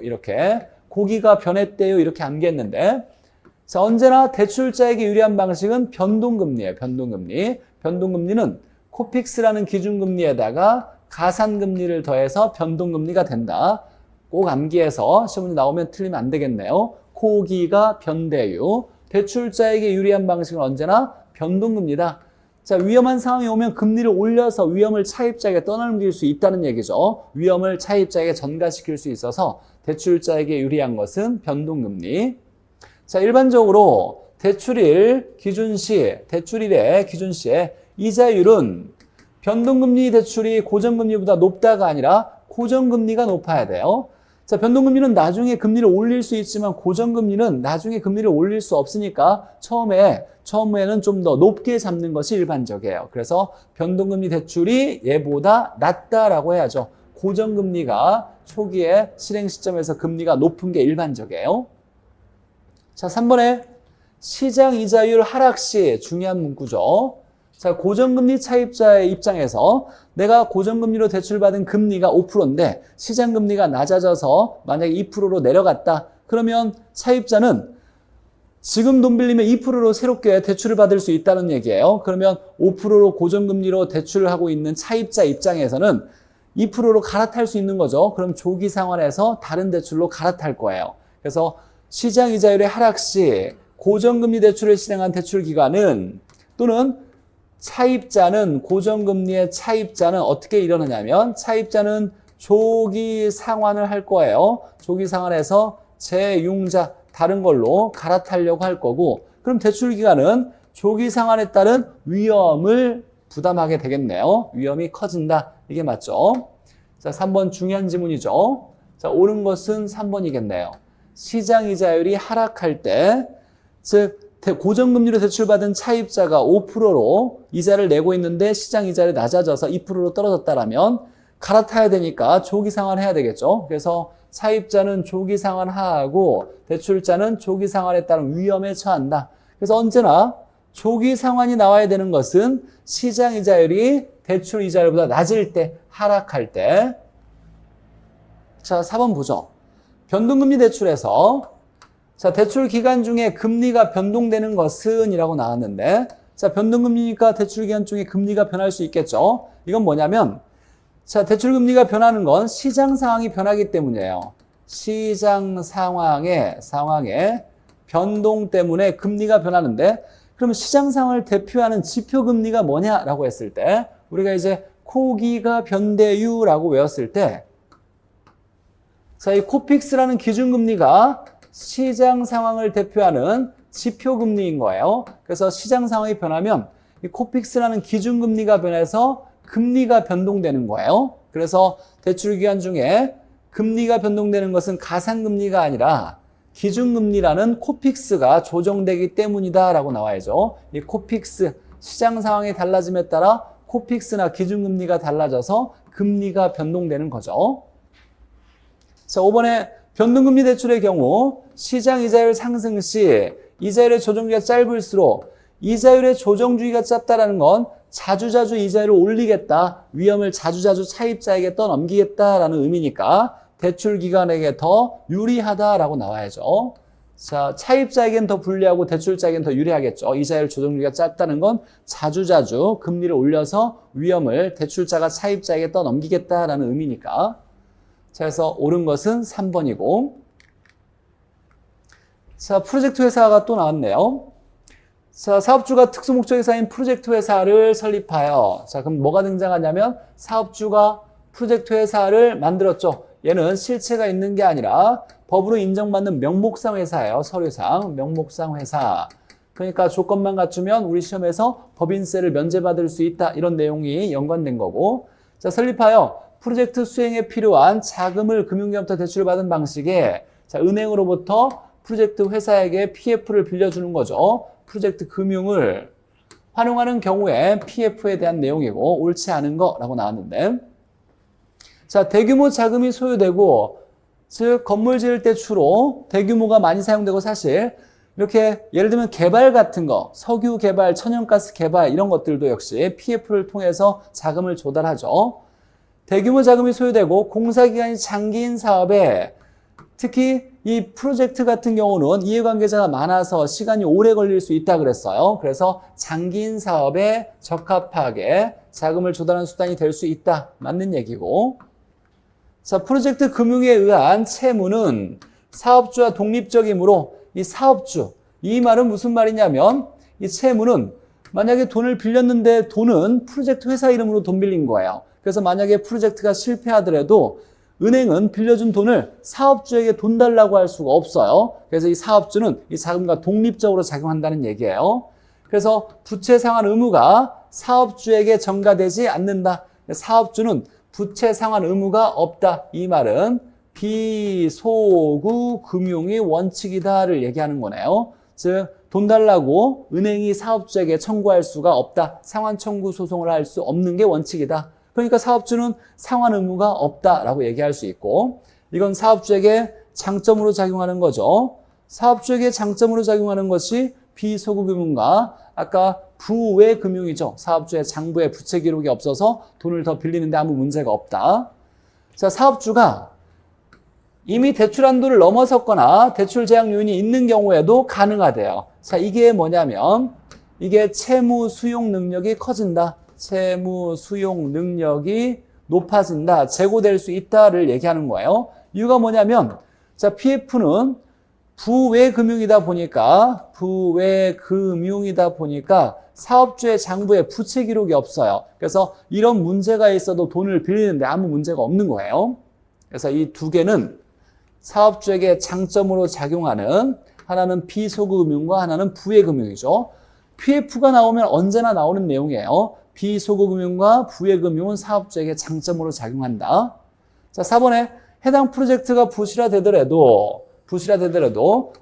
Speaker 1: 이렇게 고기가 변했대요 이렇게 암기했는데 자, 언제나 대출자에게 유리한 방식은 변동금리예요. 변동금리. 변동금리는 코픽스라는 기준금리에다가 가산금리를 더해서 변동금리가 된다. 꼭 암기해서 시험문제 나오면 틀리면 안 되겠네요. 코기가 변대유. 대출자에게 유리한 방식은 언제나 변동금리다. 자, 위험한 상황이 오면 금리를 올려서 위험을 차입자에게 떠넘길 수 있다는 얘기죠. 위험을 차입자에게 전가시킬 수 있어서 대출자에게 유리한 것은 변동금리. 자, 일반적으로 대출일의 기준시에 이자율은 변동금리 대출이 고정금리보다 높다가 아니라 고정금리가 높아야 돼요. 자, 변동금리는 나중에 금리를 올릴 수 있지만 고정금리는 나중에 금리를 올릴 수 없으니까 처음에는 좀 더 높게 잡는 것이 일반적이에요. 그래서 변동금리 대출이 얘보다 낮다라고 해야죠. 고정금리가 초기에 실행 시점에서 금리가 높은 게 일반적이에요. 자, 3번에 시장 이자율 하락 시 중요한 문구죠. 자, 고정금리 차입자의 입장에서 내가 고정금리로 대출받은 금리가 5%인데 시장 금리가 낮아져서 만약에 2%로 내려갔다. 그러면 차입자는 지금 돈 빌리면 2%로 새롭게 대출을 받을 수 있다는 얘기예요. 그러면 5%로 고정금리로 대출을 하고 있는 차입자 입장에서는 2%로 갈아탈 수 있는 거죠. 그럼 조기 상환해서 다른 대출로 갈아탈 거예요. 그래서 시장 이자율의 하락 시 고정금리 대출을 실행한 대출기관은 또는 차입자는 고정금리의 차입자는 어떻게 일어나냐면 차입자는 조기 상환을 할 거예요. 조기 상환해서 재융자 다른 걸로 갈아타려고 할 거고 그럼 대출기관은 조기 상환에 따른 위험을 부담하게 되겠네요. 위험이 커진다. 이게 맞죠? 자, 3번 중요한 지문이죠. 자, 옳은 것은 3번이겠네요. 시장 이자율이 하락할 때, 즉 고정금리로 대출받은 차입자가 5%로 이자를 내고 있는데 시장 이자율이 낮아져서 2%로 떨어졌다라면 갈아타야 되니까 조기 상환해야 되겠죠. 그래서 차입자는 조기 상환하고 대출자는 조기 상환에 따른 위험에 처한다. 그래서 언제나 조기 상환이 나와야 되는 것은 시장 이자율이 대출 이자율보다 낮을 때, 하락할 때. 자, 4번 보죠. 변동금리 대출에서 자, 대출 기간 중에 금리가 변동되는 것은 이라고 나왔는데 자, 변동금리니까 대출 기간 중에 금리가 변할 수 있겠죠. 이건 뭐냐면 자, 대출 금리가 변하는 건 시장 상황이 변하기 때문이에요. 시장 상황의 변동 때문에 금리가 변하는데 그러면 시장 상황을 대표하는 지표 금리가 뭐냐라고 했을 때 우리가 이제 코기가 변대율이라고 외웠을 때 자, 이 코픽스라는 기준금리가 시장 상황을 대표하는 지표금리인 거예요. 그래서 시장 상황이 변하면 이 코픽스라는 기준금리가 변해서 금리가 변동되는 거예요. 그래서 대출기간 중에 금리가 변동되는 것은 가상금리가 아니라 기준금리라는 코픽스가 조정되기 때문이다 라고 나와야죠. 이 코픽스, 시장 상황이 달라짐에 따라 코픽스나 기준금리가 달라져서 금리가 변동되는 거죠. 자, 5번에 변동금리 대출의 경우 시장 이자율 상승 시 이자율의 조정주기가 짧을수록 이자율의 조정주기가 짧다라는 건 자주자주 이자율을 올리겠다, 위험을 자주자주 차입자에게 떠넘기겠다라는 의미니까 대출 기관에게 더 유리하다라고 나와야죠. 자, 차입자에겐 더 불리하고 대출자에겐 더 유리하겠죠. 이자율 조정주기가 짧다는 건 자주자주 금리를 올려서 위험을 대출자가 차입자에게 떠넘기겠다라는 의미니까. 자, 그래서 옳은 것은 3번이고. 자, 프로젝트 회사가 또 나왔네요. 자, 사업주가 특수목적 회사인 프로젝트 회사를 설립하여 자, 그럼 뭐가 등장하냐면 사업주가 프로젝트 회사를 만들었죠. 얘는 실체가 있는 게 아니라 법으로 인정받는 명목상 회사예요. 서류상 명목상 회사. 그러니까 조건만 갖추면 우리 시험에서 법인세를 면제받을 수 있다. 이런 내용이 연관된 거고. 자, 설립하여 프로젝트 수행에 필요한 자금을 금융기관부터 대출을 받은 방식에 자, 은행으로부터 프로젝트 회사에게 PF를 빌려주는 거죠. 프로젝트 금융을 활용하는 경우에 PF에 대한 내용이고 옳지 않은 거라고 나왔는데 자, 대규모 자금이 소요되고 즉 건물 지을 때 주로 대규모가 많이 사용되고 사실 이렇게 예를 들면 개발 같은 거 석유 개발, 천연가스 개발 이런 것들도 역시 PF를 통해서 자금을 조달하죠. 대규모 자금이 소요되고 공사기간이 장기인 사업에 특히 이 프로젝트 같은 경우는 이해관계자가 많아서 시간이 오래 걸릴 수 있다 그랬어요. 그래서 장기인 사업에 적합하게 자금을 조달하는 수단이 될 수 있다. 맞는 얘기고. 자, 프로젝트 금융에 의한 채무는 사업주와 독립적이므로 이 사업주, 이 말은 무슨 말이냐면 이 채무는 만약에 돈을 빌렸는데 돈은 프로젝트 회사 이름으로 돈 빌린 거예요. 그래서 만약에 프로젝트가 실패하더라도 은행은 빌려준 돈을 사업주에게 돈 달라고 할 수가 없어요. 그래서 이 사업주는 이 자금과 독립적으로 작용한다는 얘기예요. 그래서 부채 상환 의무가 사업주에게 전가되지 않는다. 사업주는 부채 상환 의무가 없다. 이 말은 비소구 금융의 원칙이다를 얘기하는 거네요. 즉, 돈 달라고 은행이 사업주에게 청구할 수가 없다. 상환 청구 소송을 할 수 없는 게 원칙이다. 그러니까 사업주는 상환 의무가 없다라고 얘기할 수 있고 이건 사업주에게 장점으로 작용하는 거죠. 사업주에게 장점으로 작용하는 것이 비소구 금융과 아까 부외 금융이죠. 사업주의 장부에 부채 기록이 없어서 돈을 더 빌리는데 아무 문제가 없다. 자, 사업주가 이미 대출 한도를 넘어섰거나 대출 제한 요인이 있는 경우에도 가능하대요. 자, 이게 뭐냐면 이게 채무 수용 능력이 커진다. 채무 수용 능력이 높아진다. 재고될 수 있다를 얘기하는 거예요. 이유가 뭐냐면 자, PF는 부외금융이다 보니까 사업주의 장부에 부채 기록이 없어요. 그래서 이런 문제가 있어도 돈을 빌리는데 아무 문제가 없는 거예요. 그래서 이 두 개는 사업주에게 장점으로 작용하는 하나는 비소구금융과 하나는 부외금융이죠. PF가 나오면 언제나 나오는 내용이에요. 비소구금융과 부외금융은 사업주에게 장점으로 작용한다. 자, 4번에 해당 프로젝트가 부실화되더라도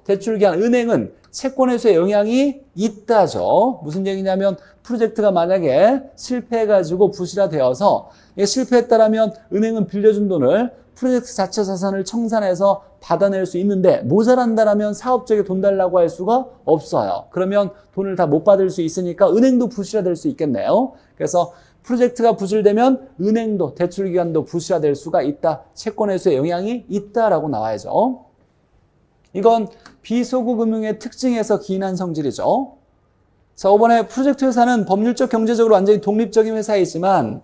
Speaker 1: 대출기한 은행은 채권회수에 영향이 있다죠. 무슨 얘기냐면 프로젝트가 만약에 실패해가지고 부실화되어서 이게 실패했다라면 은행은 빌려준 돈을 프로젝트 자체 자산을 청산해서 받아낼 수 있는데 모자란다라면 사업주에게 돈 달라고 할 수가 없어요. 그러면 돈을 다 못 받을 수 있으니까 은행도 부실화될 수 있겠네요. 그래서 프로젝트가 부실되면 은행도 대출기관도 부실화될 수가 있다. 채권 회수에 영향이 있다라고 나와야죠. 이건 비소구 금융의 특징에서 기인한 성질이죠. 자, 이번에 프로젝트 회사는 법률적 경제적으로 완전히 독립적인 회사이지만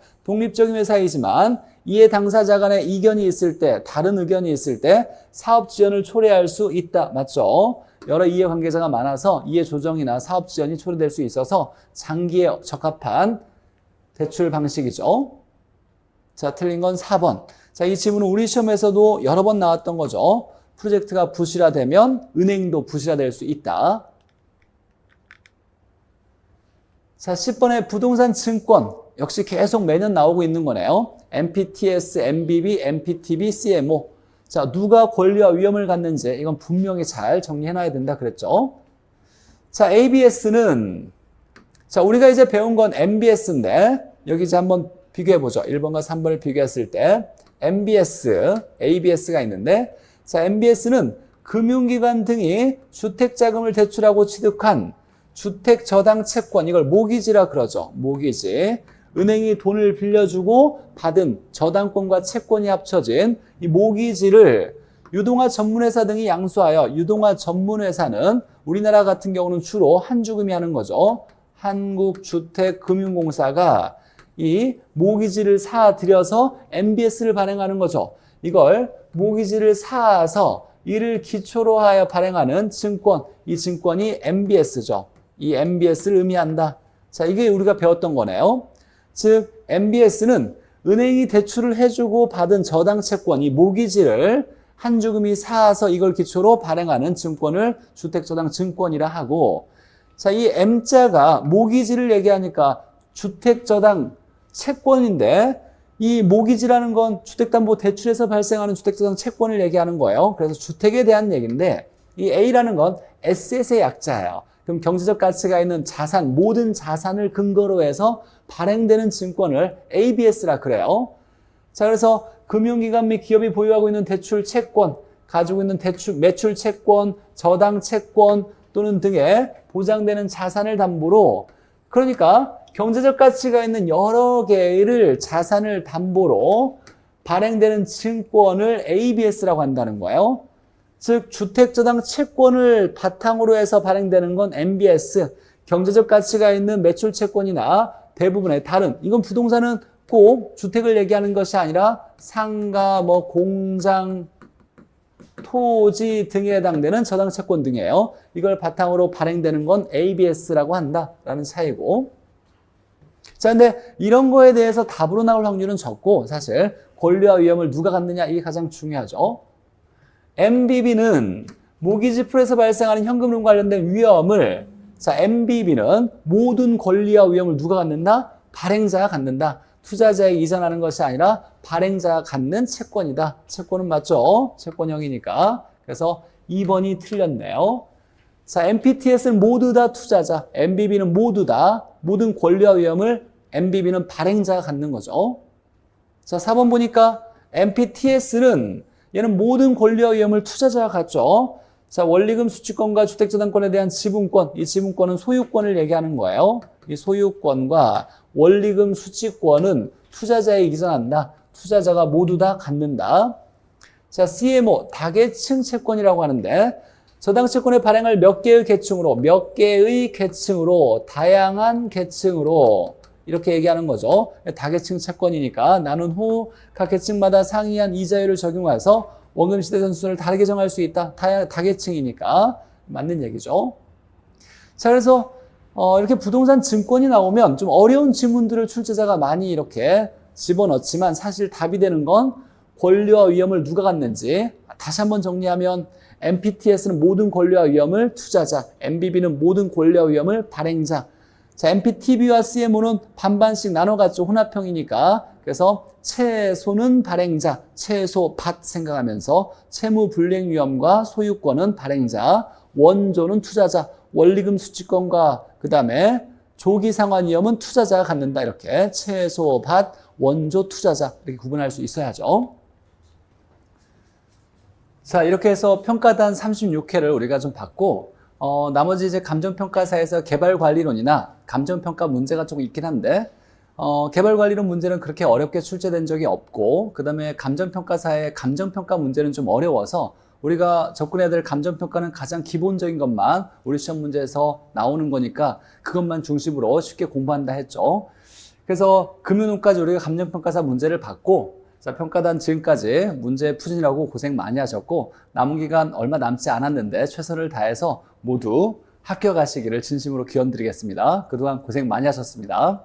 Speaker 1: 이해 당사자 간의 이견이 있을 때, 다른 의견이 있을 때 사업 지연을 초래할 수 있다. 맞죠? 여러 이해 관계자가 많아서 이해 조정이나 사업 지연이 초래될 수 있어서 장기에 적합한 대출 방식이죠. 자, 틀린 건 4번. 자, 이 지문은 우리 시험에서도 여러 번 나왔던 거죠. 프로젝트가 부실화되면 은행도 부실화될 수 있다. 자, 10번에 부동산 증권. 역시 계속 매년 나오고 있는 거네요. MPTS, MBB, MPTB, CMO. 자, 누가 권리와 위험을 갖는지 이건 분명히 잘 정리해놔야 된다 그랬죠. 자, ABS는 자, 우리가 이제 배운 건 MBS인데 여기 이제 한번 비교해보죠. 1번과 3번을 비교했을 때 MBS, ABS가 있는데 자, MBS는 금융기관 등이 주택자금을 대출하고 취득한 주택저당 채권, 이걸 모기지라 그러죠. 모기지. 은행이 돈을 빌려주고 받은 저당권과 채권이 합쳐진 이 모기지를 유동화 전문회사 등이 양수하여 유동화 전문회사는 우리나라 같은 경우는 주로 한주금이 하는 거죠. 한국주택금융공사가 이 모기지를 사들여서 MBS를 발행하는 거죠. 이걸 모기지를 사서 이를 기초로 하여 발행하는 증권, 이 증권이 MBS죠. 이 MBS를 의미한다. 자, 이게 우리가 배웠던 거네요. 즉 MBS는 은행이 대출을 해주고 받은 저당 채권, 이 모기지를 한주금이 사서 이걸 기초로 발행하는 증권을 주택저당 증권이라 하고, 자, 이 M자가 모기지를 얘기하니까 주택저당 채권인데 이 모기지라는 건 주택담보대출에서 발생하는 주택저당 채권을 얘기하는 거예요. 그래서 주택에 대한 얘기인데 이 A라는 건 에셋의 약자예요. 그럼 경제적 가치가 있는 자산, 모든 자산을 근거로 해서 발행되는 증권을 ABS라 그래요. 자, 그래서 금융기관 및 기업이 보유하고 있는 대출 채권, 가지고 있는 매출 채권, 저당 채권 또는 등의 보장되는 자산을 담보로, 그러니까 경제적 가치가 있는 여러 개의 자산을 담보로 발행되는 증권을 ABS라고 한다는 거예요. 즉 주택저당 채권을 바탕으로 해서 발행되는 건 MBS, 경제적 가치가 있는 매출 채권이나 대부분의 다른, 이건 부동산은 꼭 주택을 얘기하는 것이 아니라 상가, 공장, 토지 등에 해당되는 저당 채권 등이에요. 이걸 바탕으로 발행되는 건 ABS라고 한다라는 차이고. 자, 근데 이런 거에 대해서 답으로 나올 확률은 적고 사실 권리와 위험을 누가 갖느냐 이게 가장 중요하죠. MBB는 모기지 풀에서 발생하는 현금흐름 관련된 위험을, 자, MBB는 모든 권리와 위험을 누가 갖는다? 발행자가 갖는다. 투자자에게 이전하는 것이 아니라 발행자가 갖는 채권이다. 채권은 맞죠? 채권형이니까. 그래서 2번이 틀렸네요. 자, MPTS는 모두 다 투자자, MBB는 모두 다 모든 권리와 위험을 MBB는 발행자가 갖는 거죠. 자, 4번 보니까 MPTS는 얘는 모든 권리와 위험을 투자자가 갖죠. 자, 원리금 수취권과 주택저당권에 대한 지분권, 이 지분권은 소유권을 얘기하는 거예요. 이 소유권과 원리금 수취권은 투자자에 이전한다. 투자자가 모두 다 갖는다. 자, CMO, 다계층 채권이라고 하는데 저당 채권을 발행할 몇 개의 계층으로, 다양한 계층으로 이렇게 얘기하는 거죠. 다계층 채권이니까 나눈 후 각 계층마다 상이한 이자율을 적용해서 원금 시대 선순을 다르게 정할 수 있다. 다계층이니까 맞는 얘기죠. 자, 그래서 이렇게 부동산 증권이 나오면 좀 어려운 지문들을 출제자가 많이 이렇게 집어넣지만 사실 답이 되는 건 권리와 위험을 누가 갖는지. 다시 한번 정리하면 MPTS는 모든 권리와 위험을 투자자, MBB는 모든 권리와 위험을 발행자. 자, MPTB와 CMO는 반반씩 나눠갔죠. 혼합형이니까. 그래서 최소는 발행자, 최소 밭 생각하면서 채무 불이행 위험과 소유권은 발행자, 원조는 투자자, 원리금 수취권과 그 다음에 조기 상환 위험은 투자자가 갖는다. 이렇게 최소 밭, 원조, 투자자 이렇게 구분할 수 있어야죠. 자, 이렇게 해서 평가단 36회를 우리가 좀 봤고, 나머지 이제 감정평가사에서 개발관리론이나 감정평가 문제가 조금 있긴 한데, 개발관리론 문제는 그렇게 어렵게 출제된 적이 없고, 그 다음에 감정평가사의 감정평가 문제는 좀 어려워서 우리가 접근해야 될 감정평가는 가장 기본적인 것만 우리 시험 문제에서 나오는 거니까 그것만 중심으로 쉽게 공부한다 했죠. 그래서 금융론까지 우리가 감정평가사 문제를 받고, 자, 평가단 지금까지 문제 푸시느라고 고생 많이 하셨고, 남은 기간 얼마 남지 않았는데 최선을 다해서 모두 합격하시기를 진심으로 기원드리겠습니다. 그동안 고생 많이 하셨습니다.